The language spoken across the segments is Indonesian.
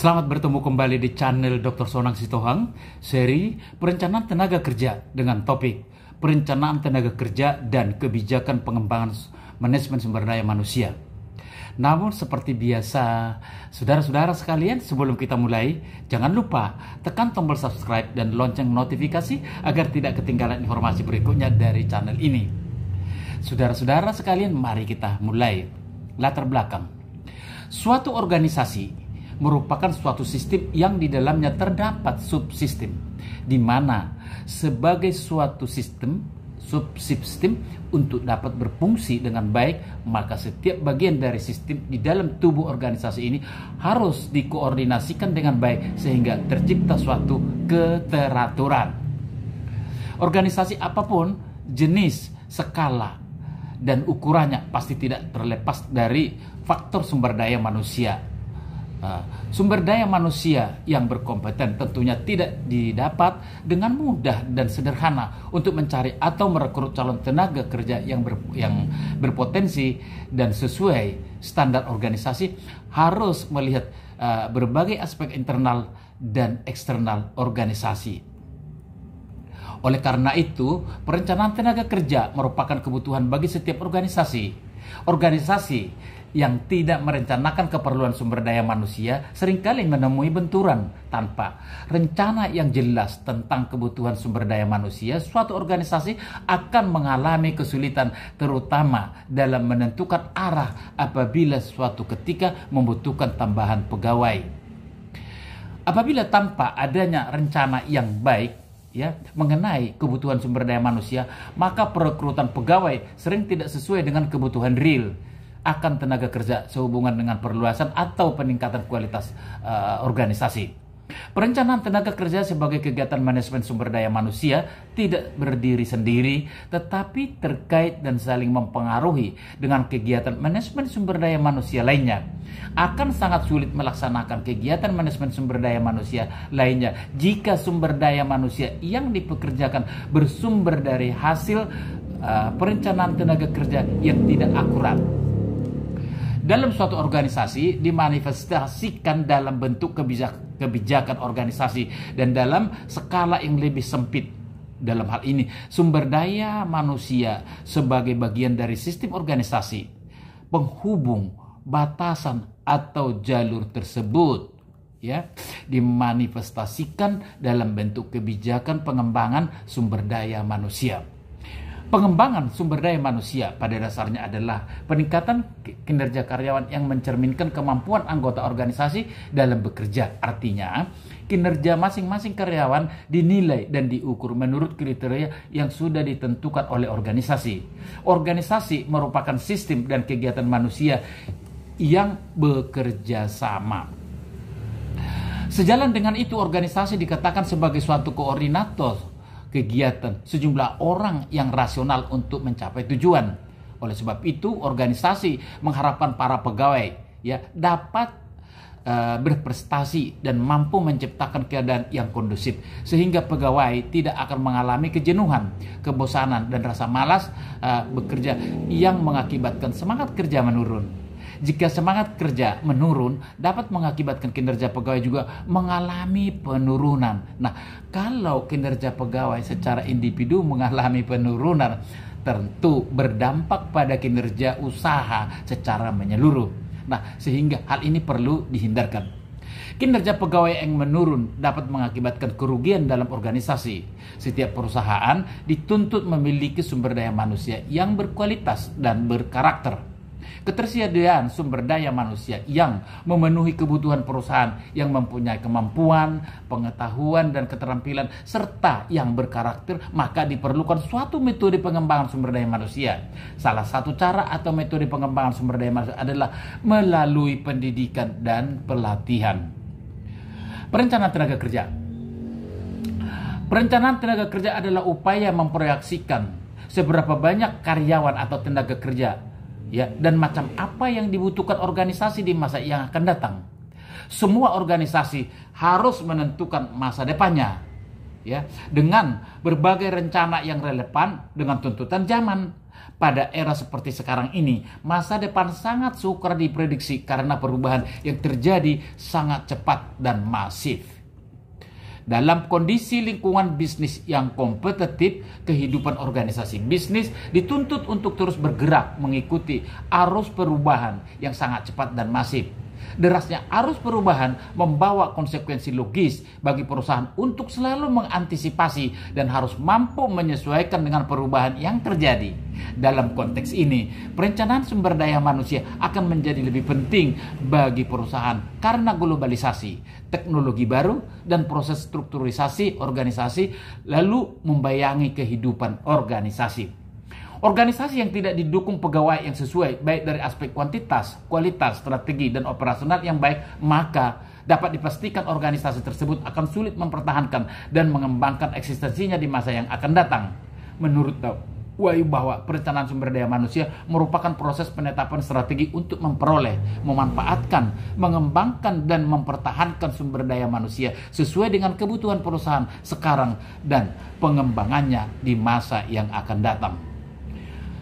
Selamat bertemu kembali di channel Dr. Sonang Sitohang, seri perencanaan tenaga kerja dengan topik perencanaan tenaga kerja dan kebijakan pengembangan manajemen sumber daya manusia. Namun seperti biasa, saudara-saudara sekalian, sebelum kita mulai, jangan lupa tekan tombol subscribe dan lonceng notifikasi agar tidak ketinggalan informasi berikutnya dari channel ini. Saudara-saudara sekalian, mari kita mulai. Latar belakang. Suatu organisasi merupakan suatu sistem yang di dalamnya terdapat subsistem, di mana sebagai suatu sistem, subsistem untuk dapat berfungsi dengan baik, maka setiap bagian dari sistem di dalam tubuh organisasi ini harus dikoordinasikan dengan baik sehingga tercipta suatu keteraturan. Organisasi apapun, jenis, skala, dan ukurannya pasti tidak terlepas dari faktor sumber daya manusia. Sumber daya manusia yang berkompeten tentunya tidak didapat dengan mudah dan sederhana. Untuk mencari atau merekrut calon tenaga kerja yang berpotensi dan sesuai standar organisasi harus melihat berbagai aspek internal dan eksternal organisasi. Oleh karena itu, perencanaan tenaga kerja merupakan kebutuhan bagi setiap organisasi. Organisasi yang tidak merencanakan keperluan sumber daya manusia seringkali menemui benturan. Tanpa rencana yang jelas tentang kebutuhan sumber daya manusia, suatu organisasi akan mengalami kesulitan, terutama dalam menentukan arah apabila suatu ketika membutuhkan tambahan pegawai. Apabila tanpa adanya rencana yang baik mengenai kebutuhan sumber daya manusia, maka perekrutan pegawai sering tidak sesuai dengan kebutuhan real akan tenaga kerja sehubungan dengan perluasan atau peningkatan kualitas organisasi. Perencanaan tenaga kerja sebagai kegiatan manajemen sumber daya manusia tidak berdiri sendiri, tetapi terkait dan saling mempengaruhi dengan kegiatan manajemen sumber daya manusia lainnya. Akan sangat sulit melaksanakan kegiatan manajemen sumber daya manusia lainnya jika sumber daya manusia yang dipekerjakan bersumber dari hasil perencanaan tenaga kerja yang tidak akurat. Dalam suatu organisasi dimanifestasikan dalam bentuk kebijakan organisasi dan dalam skala yang lebih sempit. Dalam hal ini, sumber daya manusia sebagai bagian dari sistem organisasi, penghubung, batasan atau jalur tersebut dimanifestasikan dalam bentuk kebijakan pengembangan sumber daya manusia. Pengembangan sumber daya manusia pada dasarnya adalah peningkatan kinerja karyawan yang mencerminkan kemampuan anggota organisasi dalam bekerja. Artinya, kinerja masing-masing karyawan dinilai dan diukur menurut kriteria yang sudah ditentukan oleh organisasi. Organisasi merupakan sistem dan kegiatan manusia yang bekerja sama. Sejalan dengan itu, organisasi dikatakan sebagai suatu koordinator kegiatan sejumlah orang yang rasional untuk mencapai tujuan. Oleh sebab itu, organisasi mengharapkan para pegawai dapat berprestasi dan mampu menciptakan keadaan yang kondusif sehingga pegawai tidak akan mengalami kejenuhan, kebosanan dan rasa malas bekerja yang mengakibatkan semangat kerja menurun. Jika semangat kerja menurun, dapat mengakibatkan kinerja pegawai juga mengalami penurunan. Nah, kalau kinerja pegawai secara individu mengalami penurunan, tentu berdampak pada kinerja usaha secara menyeluruh. Nah, sehingga hal ini perlu dihindarkan. Kinerja pegawai yang menurun dapat mengakibatkan kerugian dalam organisasi. Setiap perusahaan dituntut memiliki sumber daya manusia yang berkualitas dan berkarakter. Ketersediaan sumber daya manusia yang memenuhi kebutuhan perusahaan yang mempunyai kemampuan, pengetahuan, dan keterampilan serta yang berkarakter, maka diperlukan suatu metode pengembangan sumber daya manusia. Salah satu cara atau metode pengembangan sumber daya manusia adalah melalui pendidikan dan pelatihan. Perencanaan tenaga kerja. Perencanaan tenaga kerja adalah upaya memproyeksikan seberapa banyak karyawan atau tenaga kerja dan macam apa yang dibutuhkan organisasi di masa yang akan datang. Semua organisasi harus menentukan masa depannya dengan berbagai rencana yang relevan dengan tuntutan zaman. Pada era seperti sekarang ini, masa depan sangat sukar diprediksi karena perubahan yang terjadi sangat cepat dan masif. Dalam kondisi lingkungan bisnis yang kompetitif, kehidupan organisasi bisnis dituntut untuk terus bergerak mengikuti arus perubahan yang sangat cepat dan masif. Derasnya arus perubahan membawa konsekuensi logis bagi perusahaan untuk selalu mengantisipasi dan harus mampu menyesuaikan dengan perubahan yang terjadi. Dalam konteks ini, perencanaan sumber daya manusia akan menjadi lebih penting bagi perusahaan karena globalisasi, teknologi baru, dan proses strukturisasi organisasi lalu membayangi kehidupan organisasi. Organisasi yang tidak didukung pegawai yang sesuai, baik dari aspek kuantitas, kualitas, strategi, dan operasional yang baik, maka dapat dipastikan organisasi tersebut akan sulit mempertahankan dan mengembangkan eksistensinya di masa yang akan datang. Menurut Wahyu bahwa perencanaan sumber daya manusia merupakan proses penetapan strategi untuk memperoleh, memanfaatkan, mengembangkan, dan mempertahankan sumber daya manusia sesuai dengan kebutuhan perusahaan sekarang dan pengembangannya di masa yang akan datang.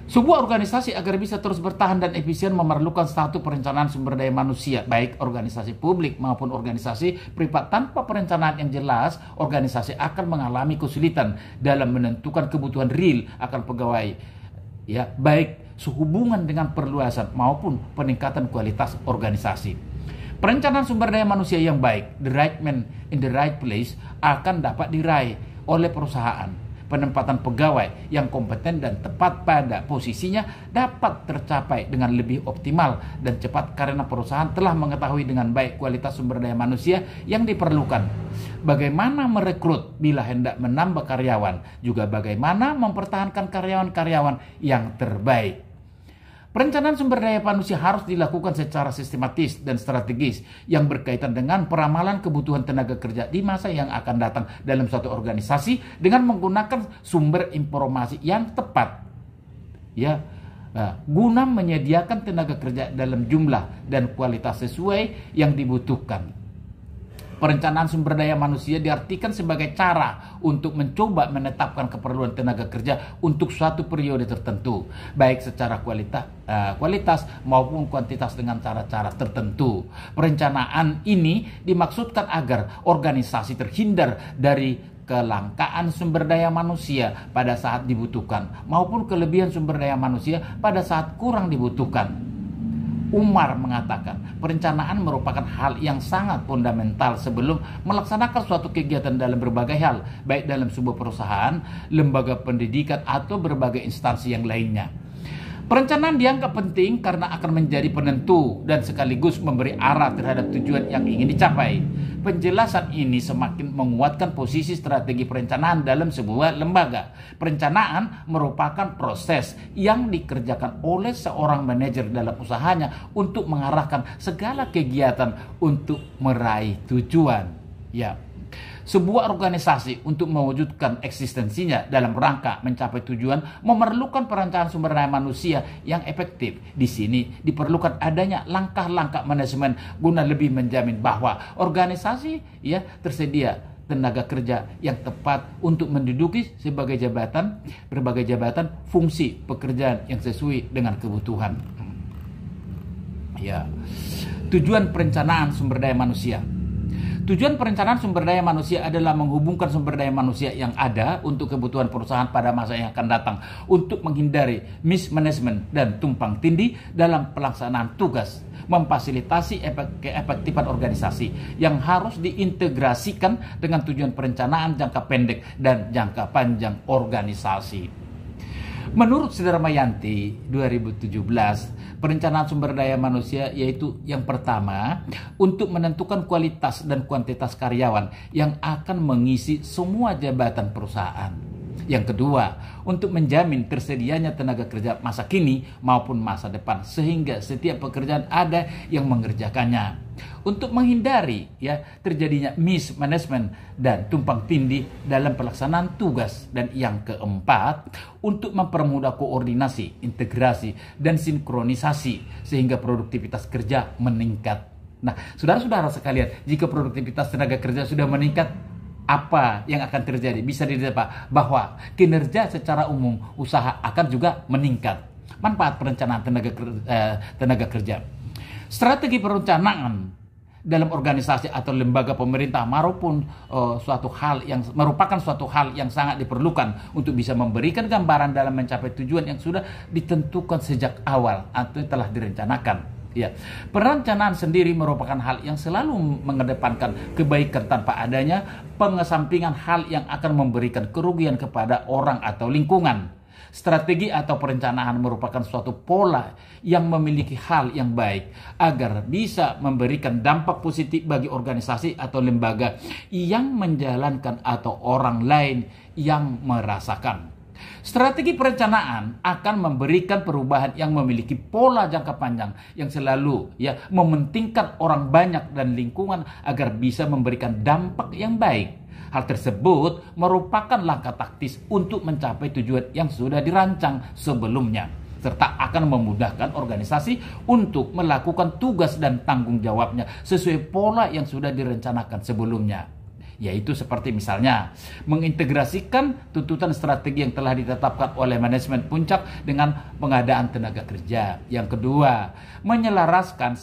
Sebuah organisasi agar bisa terus bertahan dan efisien memerlukan satu perencanaan sumber daya manusia, baik organisasi publik maupun organisasi privat. Tanpa perencanaan yang jelas, organisasi akan mengalami kesulitan dalam menentukan kebutuhan real akan pegawai, ya, baik sehubungan dengan perluasan maupun peningkatan kualitas organisasi. Perencanaan sumber daya manusia yang baik, the right man in the right place, akan dapat diraih oleh perusahaan. Penempatan pegawai yang kompeten dan tepat pada posisinya dapat tercapai dengan lebih optimal dan cepat karena perusahaan telah mengetahui dengan baik kualitas sumber daya manusia yang diperlukan. Bagaimana merekrut bila hendak menambah karyawan, juga bagaimana mempertahankan karyawan-karyawan yang terbaik. Perencanaan sumber daya manusia harus dilakukan secara sistematis dan strategis yang berkaitan dengan peramalan kebutuhan tenaga kerja di masa yang akan datang dalam suatu organisasi dengan menggunakan sumber informasi yang tepat, ya, guna menyediakan tenaga kerja dalam jumlah dan kualitas sesuai yang dibutuhkan. Perencanaan sumber daya manusia diartikan sebagai cara untuk mencoba menetapkan keperluan tenaga kerja untuk suatu periode tertentu, baik secara kualitas maupun kuantitas dengan cara-cara tertentu. Perencanaan ini dimaksudkan agar organisasi terhindar dari kelangkaan sumber daya manusia pada saat dibutuhkan maupun kelebihan sumber daya manusia pada saat kurang dibutuhkan. Umar mengatakan, perencanaan merupakan hal yang sangat fundamental sebelum melaksanakan suatu kegiatan dalam berbagai hal, baik dalam sebuah perusahaan, lembaga pendidikan, atau berbagai instansi yang lainnya. Perencanaan dianggap penting karena akan menjadi penentu dan sekaligus memberi arah terhadap tujuan yang ingin dicapai. Penjelasan ini semakin menguatkan posisi strategi perencanaan dalam sebuah lembaga. Perencanaan merupakan proses yang dikerjakan oleh seorang manajer dalam usahanya untuk mengarahkan segala kegiatan untuk meraih tujuan. Ya. Sebuah organisasi untuk mewujudkan eksistensinya dalam rangka mencapai tujuan memerlukan perencanaan sumber daya manusia yang efektif. Di sini diperlukan adanya langkah-langkah manajemen guna lebih menjamin bahwa organisasi, ya, tersedia tenaga kerja yang tepat untuk menduduki berbagai jabatan fungsi pekerjaan yang sesuai dengan kebutuhan. Ya. Tujuan perencanaan sumber daya manusia. Tujuan perencanaan sumber daya manusia adalah menghubungkan sumber daya manusia yang ada untuk kebutuhan perusahaan pada masa yang akan datang untuk menghindari mismanagement dan tumpang tindih dalam pelaksanaan tugas, memfasilitasi keefektifan organisasi yang harus diintegrasikan dengan tujuan perencanaan jangka pendek dan jangka panjang organisasi. Menurut Sudarmayanti 2017, perencanaan sumber daya manusia yaitu yang pertama untuk menentukan kualitas dan kuantitas karyawan yang akan mengisi semua jabatan perusahaan. Yang kedua, untuk menjamin tersedianya tenaga kerja masa kini maupun masa depan sehingga setiap pekerjaan ada yang mengerjakannya. Untuk menghindari, ya, terjadinya mismanagement dan tumpang tindih dalam pelaksanaan tugas. Dan yang keempat, untuk mempermudah koordinasi, integrasi, dan sinkronisasi sehingga produktivitas kerja meningkat. Nah, saudara-saudara sekalian, jika produktivitas tenaga kerja sudah meningkat, apa yang akan terjadi? Bisa dilihat bahwa kinerja secara umum usaha akan juga meningkat. Manfaat perencanaan tenaga kerja. Strategi perencanaan dalam organisasi atau lembaga pemerintah maupun merupakan suatu hal yang sangat diperlukan untuk bisa memberikan gambaran dalam mencapai tujuan yang sudah ditentukan sejak awal atau telah direncanakan. Ya, perencanaan sendiri merupakan hal yang selalu mengedepankan kebaikan tanpa adanya pengesampingan hal yang akan memberikan kerugian kepada orang atau lingkungan. Strategi atau perencanaan merupakan suatu pola yang memiliki hal yang baik agar bisa memberikan dampak positif bagi organisasi atau lembaga yang menjalankan atau orang lain yang merasakan. Strategi perencanaan akan memberikan perubahan yang memiliki pola jangka panjang yang selalu mementingkan orang banyak dan lingkungan agar bisa memberikan dampak yang baik. Hal tersebut merupakan langkah taktis untuk mencapai tujuan yang sudah dirancang sebelumnya, serta akan memudahkan organisasi untuk melakukan tugas dan tanggung jawabnya sesuai pola yang sudah direncanakan sebelumnya. Yaitu seperti misalnya mengintegrasikan tuntutan strategi yang telah ditetapkan oleh manajemen puncak dengan pengadaan tenaga kerja. Yang kedua, menyelaraskan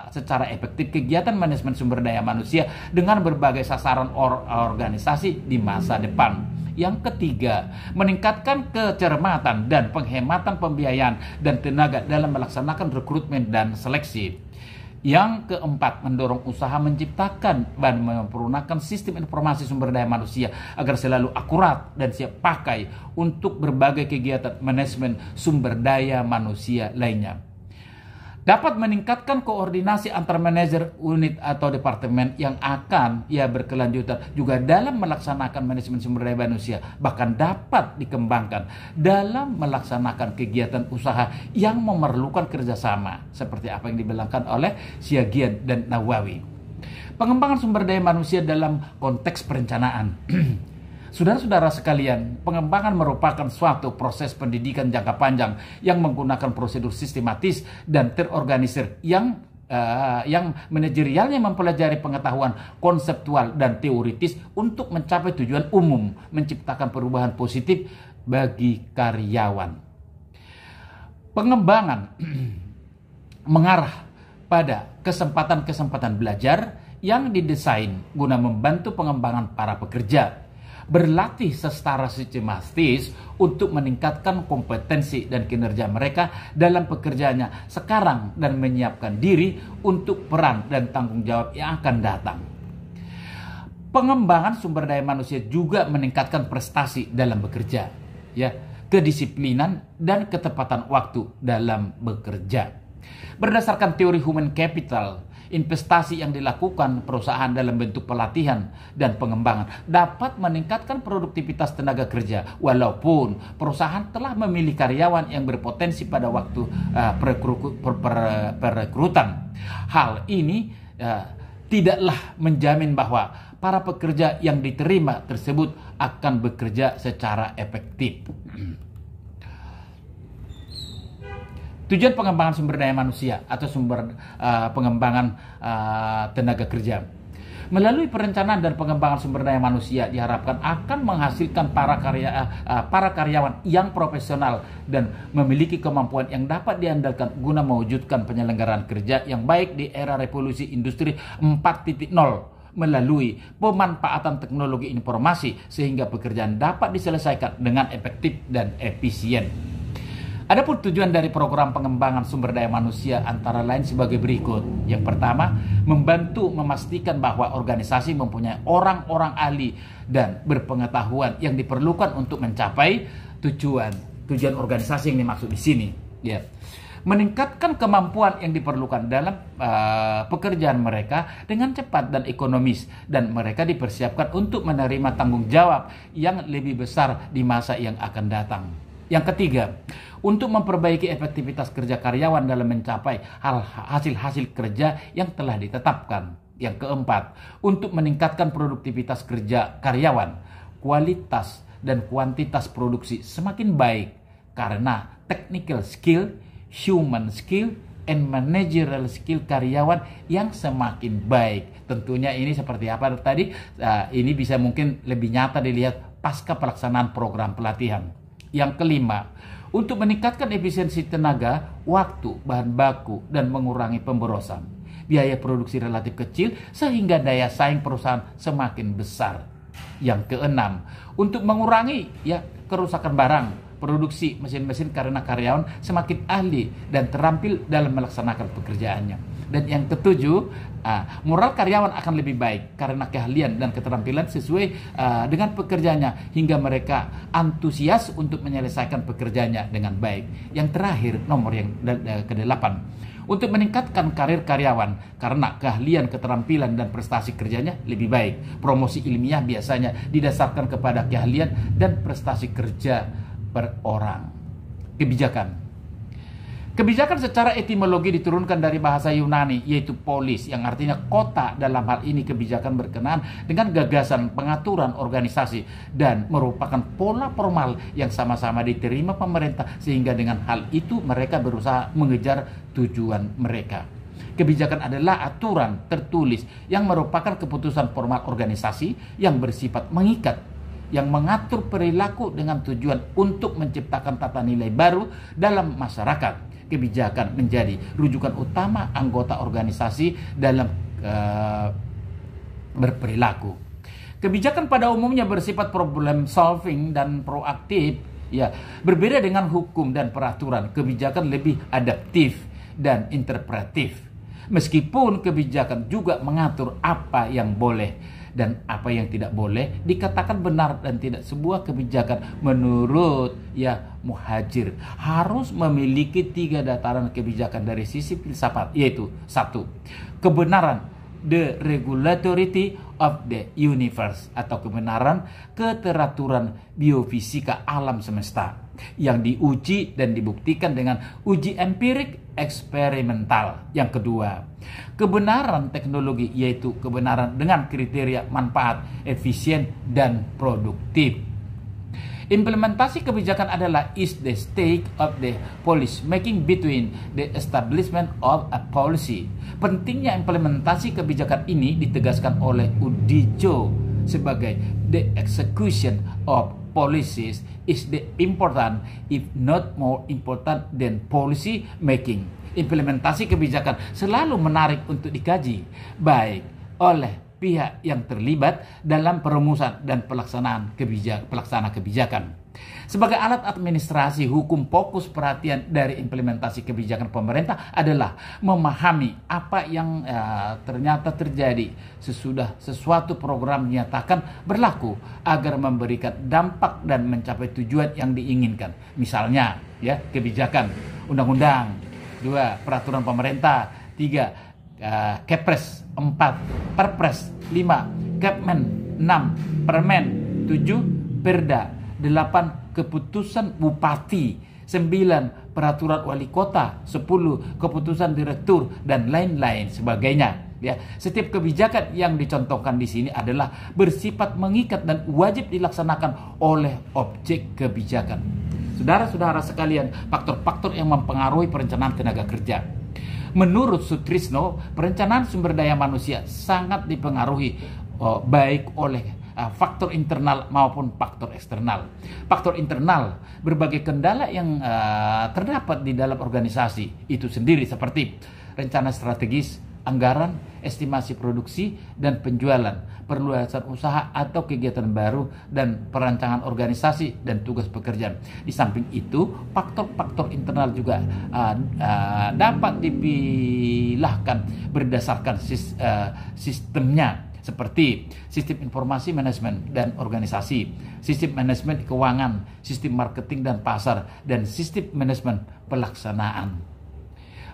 secara efektif kegiatan manajemen sumber daya manusia dengan berbagai sasaran organisasi di masa depan. Yang ketiga, meningkatkan kecermatan dan penghematan pembiayaan dan tenaga dalam melaksanakan rekrutmen dan seleksi. Yang keempat, mendorong usaha menciptakan dan mempergunakan sistem informasi sumber daya manusia agar selalu akurat dan siap pakai untuk berbagai kegiatan manajemen sumber daya manusia lainnya. Dapat meningkatkan koordinasi antar manajer unit atau departemen yang akan berkelanjutan juga dalam melaksanakan manajemen sumber daya manusia, bahkan dapat dikembangkan dalam melaksanakan kegiatan usaha yang memerlukan kerjasama seperti apa yang dibilangkan oleh Siagian dan Nawawi. Pengembangan sumber daya manusia dalam konteks perencanaan. Saudara-saudara sekalian, pengembangan merupakan suatu proses pendidikan jangka panjang yang menggunakan prosedur sistematis dan terorganisir yang manajerialnya mempelajari pengetahuan konseptual dan teoritis untuk mencapai tujuan umum, menciptakan perubahan positif bagi karyawan. Pengembangan mengarah pada kesempatan-kesempatan belajar yang didesain guna membantu pengembangan para pekerja, berlatih secara sistematis untuk meningkatkan kompetensi dan kinerja mereka dalam pekerjaannya sekarang dan menyiapkan diri untuk peran dan tanggung jawab yang akan datang. Pengembangan sumber daya manusia juga meningkatkan prestasi dalam bekerja, kedisiplinan dan ketepatan waktu dalam bekerja. Berdasarkan teori human capital, investasi yang dilakukan perusahaan dalam bentuk pelatihan dan pengembangan dapat meningkatkan produktivitas tenaga kerja walaupun perusahaan telah memilih karyawan yang berpotensi pada waktu perekrutan. Hal ini tidaklah menjamin bahwa para pekerja yang diterima tersebut akan bekerja secara efektif. Tujuan pengembangan sumber daya manusia atau pengembangan tenaga kerja. Melalui perencanaan dan pengembangan sumber daya manusia diharapkan akan menghasilkan para karyawan yang profesional dan memiliki kemampuan yang dapat diandalkan guna mewujudkan penyelenggaraan kerja yang baik di era revolusi industri 4.0 melalui pemanfaatan teknologi informasi sehingga pekerjaan dapat diselesaikan dengan efektif dan efisien. Adapun tujuan dari program pengembangan sumber daya manusia antara lain sebagai berikut. Yang pertama, membantu memastikan bahwa organisasi mempunyai orang-orang ahli dan berpengetahuan yang diperlukan untuk mencapai tujuan organisasi yang dimaksud di sini. Meningkatkan kemampuan yang diperlukan dalam pekerjaan mereka dengan cepat dan ekonomis, dan mereka dipersiapkan untuk menerima tanggung jawab yang lebih besar di masa yang akan datang. Yang ketiga, untuk memperbaiki efektivitas kerja karyawan dalam mencapai hasil-hasil kerja yang telah ditetapkan. Yang keempat, untuk meningkatkan produktivitas kerja karyawan, kualitas dan kuantitas produksi semakin baik karena technical skill, human skill, and managerial skill karyawan yang semakin baik. Tentunya ini seperti apa tadi? Ini bisa mungkin lebih nyata dilihat pasca pelaksanaan program pelatihan. Yang kelima, untuk meningkatkan efisiensi tenaga, waktu, bahan baku, dan mengurangi pemborosan. Biaya produksi relatif kecil sehingga daya saing perusahaan semakin besar. Yang keenam, untuk mengurangi kerusakan barang, produksi mesin-mesin karena karyawan semakin ahli dan terampil dalam melaksanakan pekerjaannya. Dan yang ketujuh, moral karyawan akan lebih baik karena keahlian dan keterampilan sesuai dengan pekerjaannya hingga mereka antusias untuk menyelesaikan pekerjaannya dengan baik. Yang terakhir, nomor yang ke-8, untuk meningkatkan karir karyawan karena keahlian, keterampilan, dan prestasi kerjanya lebih baik. Promosi ilmiah biasanya didasarkan kepada keahlian dan prestasi kerja per orang. Kebijakan secara etimologi diturunkan dari bahasa Yunani, yaitu polis, yang artinya kota. Dalam hal ini kebijakan berkenaan dengan gagasan pengaturan organisasi dan merupakan pola formal yang sama-sama diterima pemerintah, sehingga dengan hal itu mereka berusaha mengejar tujuan mereka. Kebijakan adalah aturan tertulis yang merupakan keputusan formal organisasi yang bersifat mengikat, yang mengatur perilaku dengan tujuan untuk menciptakan tata nilai baru dalam masyarakat. Kebijakan menjadi rujukan utama anggota organisasi dalam berperilaku. Kebijakan pada umumnya bersifat problem solving dan proaktif. Berbeda dengan hukum dan peraturan, kebijakan lebih adaptif dan interpretif. Meskipun kebijakan juga mengatur apa yang boleh dan apa yang tidak boleh, dikatakan benar dan tidak, sebuah kebijakan menurut Muhajir harus memiliki 3 dataran kebijakan dari sisi filsafat, yaitu 1. Kebenaran, the regularity of the universe, atau kebenaran keteraturan biofisika alam semesta yang diuji dan dibuktikan dengan uji empirik eksperimental. Yang kedua, kebenaran teknologi, yaitu kebenaran dengan kriteria manfaat, efisien, dan produktif. Implementasi kebijakan adalah is the state of the policy making between the establishment of a policy. Pentingnya implementasi kebijakan ini ditegaskan oleh Udijo sebagai the execution of policies is the important, if not more important than policy making. Implementasi kebijakan selalu menarik untuk dikaji, baik oleh pihak yang terlibat dalam perumusan dan pelaksanaan kebijakan. Sebagai alat administrasi hukum, fokus perhatian dari implementasi kebijakan pemerintah adalah memahami apa yang ternyata terjadi sesudah sesuatu program dinyatakan berlaku agar memberikan dampak dan mencapai tujuan yang diinginkan. Misalnya, kebijakan, undang-undang, 2, peraturan pemerintah, 3, Kepres, 4, Perpres, 5, Kepmen, 6, Permen, 7, Perda, 8, keputusan bupati, 9, peraturan wali kota, 10, keputusan direktur, dan lain-lain sebagainya. Setiap kebijakan yang dicontohkan di sini adalah bersifat mengikat dan wajib dilaksanakan oleh objek kebijakan. Saudara-saudara sekalian, faktor-faktor yang mempengaruhi perencanaan tenaga kerja. Menurut Sutrisno, perencanaan sumber daya manusia sangat dipengaruhi baik oleh faktor internal maupun faktor eksternal. Faktor internal, berbagai kendala yang terdapat di dalam organisasi itu sendiri, seperti rencana strategis, anggaran, estimasi produksi dan penjualan, perluasan usaha atau kegiatan baru, dan perancangan organisasi dan tugas pekerjaan. Di samping itu, faktor-faktor internal juga dapat dipilahkan berdasarkan sistemnya, seperti sistem informasi manajemen dan organisasi, sistem manajemen keuangan, sistem marketing dan pasar, dan sistem manajemen pelaksanaan.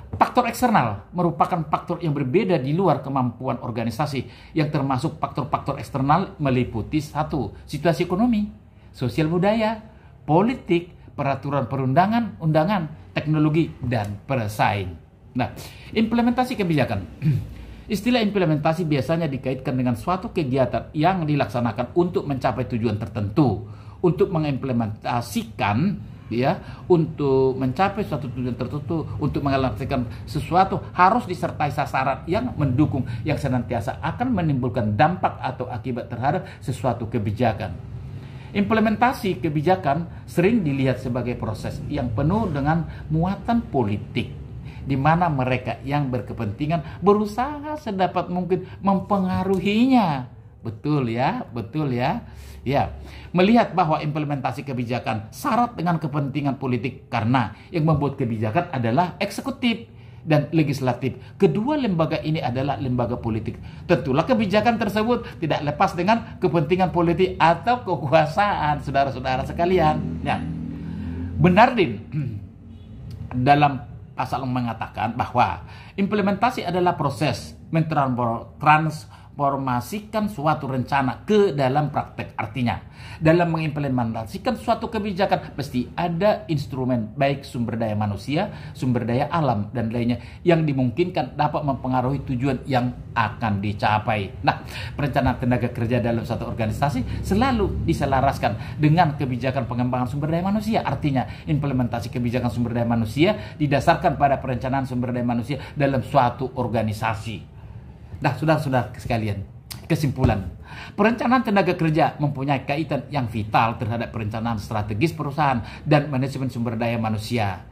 Faktor eksternal merupakan faktor yang berbeda di luar kemampuan organisasi, yang termasuk faktor-faktor eksternal meliputi 1. Situasi ekonomi, sosial budaya, politik, peraturan perundangan-undangan, teknologi, dan pesaing. Nah, implementasi kebijakan. Istilah implementasi biasanya dikaitkan dengan suatu kegiatan yang dilaksanakan untuk mencapai tujuan tertentu. Untuk mengimplementasikan ya, untuk mencapai suatu tujuan tertentu, untuk mengalahkan sesuatu harus disertai sasaran yang mendukung, yang senantiasa akan menimbulkan dampak atau akibat terhadap sesuatu kebijakan. Implementasi kebijakan sering dilihat sebagai proses yang penuh dengan muatan politik, di mana mereka yang berkepentingan berusaha sedapat mungkin mempengaruhinya. Betul ya, betul ya. Ya, melihat bahwa implementasi kebijakan syarat dengan kepentingan politik karena yang membuat kebijakan adalah eksekutif dan legislatif. Kedua lembaga ini adalah lembaga politik. Tentulah kebijakan tersebut tidak lepas dengan kepentingan politik atau kekuasaan, saudara-saudara sekalian. Ya. Bernardin dalam pasal mengatakan bahwa implementasi adalah proses transformasikan suatu rencana ke dalam praktek. Artinya, dalam mengimplementasikan suatu kebijakan pasti ada instrumen baik sumber daya manusia, sumber daya alam, dan lainnya yang dimungkinkan dapat mempengaruhi tujuan yang akan dicapai. Nah, perencanaan tenaga kerja dalam suatu organisasi selalu diselaraskan dengan kebijakan pengembangan sumber daya manusia. Artinya, implementasi kebijakan sumber daya manusia didasarkan pada perencanaan sumber daya manusia dalam suatu organisasi. Nah, saudara-saudara sekalian, kesimpulan, perencanaan tenaga kerja mempunyai kaitan yang vital terhadap perencanaan strategis perusahaan dan manajemen sumber daya manusia.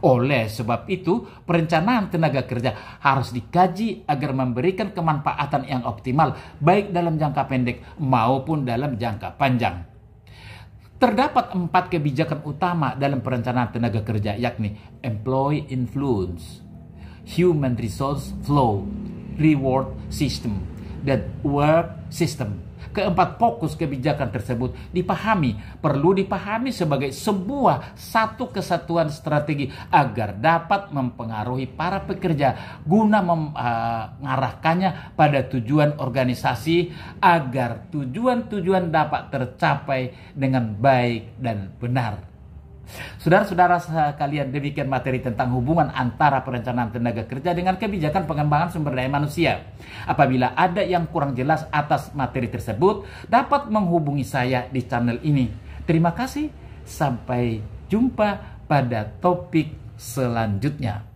Oleh sebab itu, perencanaan tenaga kerja harus dikaji agar memberikan kemanfaatan yang optimal baik dalam jangka pendek maupun dalam jangka panjang. Terdapat 4 kebijakan utama dalam perencanaan tenaga kerja, yakni employee influence, human resource flow, reward system, dan work system. Keempat fokus kebijakan tersebut perlu dipahami sebagai sebuah satu kesatuan strategi agar dapat mempengaruhi para pekerja guna mengarahkannya pada tujuan organisasi agar tujuan-tujuan dapat tercapai dengan baik dan benar. Saudara-saudara sekalian, demikian materi tentang hubungan antara perencanaan tenaga kerja dengan kebijakan pengembangan sumber daya manusia. Apabila ada yang kurang jelas atas materi tersebut, dapat menghubungi saya di channel ini. Terima kasih, sampai jumpa pada topik selanjutnya.